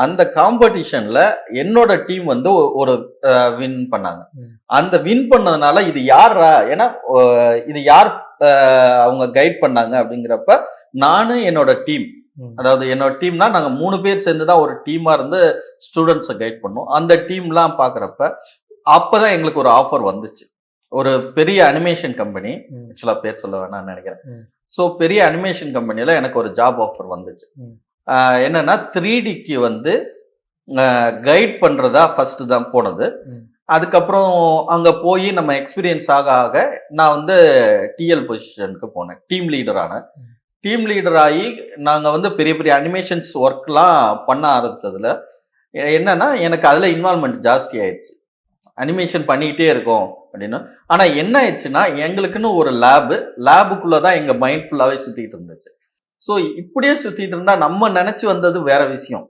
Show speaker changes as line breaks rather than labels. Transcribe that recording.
அந்த காம்படிஷன்ல என்னோட டீம் வந்து ஒரு வின் பண்ணாங்க. அந்த வின் பண்ணதுனால இது யார்ரா? ஏன்னா இது யார் அவங்க கைட் பண்ணாங்க அப்படிங்கிறப்ப நானு என்னோட டீம், அதாவது என்னோட டீம்னா நாங்க 3 பேர் சேர்ந்து தான் ஒரு டீமா இருந்து ஸ்டூடெண்ட்ஸை கைட் பண்ணோம். அந்த டீம்லாம் பாக்குறப்ப அப்பதான் எங்களுக்கு ஒரு ஆஃபர் வந்துச்சு. ஒரு பெரிய அனிமேஷன் கம்பெனி, ஆக்சுவலா பேர் சொல்ல வேணாம்னு நினைக்கிறேன். ஸோ பெரிய அனிமேஷன் கம்பெனில எனக்கு ஒரு ஜாப் ஆஃபர் வந்துச்சு. என்னன்னா 3Dக்கு வந்து கைட் பண்றதா ஃபர்ஸ்ட் தான் போனது. அதுக்கப்புறம் அங்க போய் நம்ம எக்ஸ்பீரியன்ஸ் ஆக ஆக நான் வந்து டிஎல் பொசிஷனுக்கு போனேன். டீம் லீடர் ஆனேன். டீம் லீடர் ஆகி நாங்க வந்து பெரிய பெரிய அனிமேஷன்ஸ் ஒர்க்லாம் பண்ண ஆரம்பித்ததுல என்னன்னா எனக்கு அதுல இன்வால்மெண்ட் ஜாஸ்தி ஆயிடுச்சு. அனிமேஷன் பண்ணிக்கிட்டே இருக்கோம் அப்படின்னு. ஆனா என்ன ஆயிடுச்சுன்னா எங்களுக்குன்னு ஒரு லேபுக்குள்ளதான் எங்க மைண்ட் ஃபுல்லாவே சுத்திட்டு இருந்துச்சு. ஸோ இப்படியே சுத்திட்டு இருந்தா நம்ம நினைச்சு வந்தது வேற விஷயம்.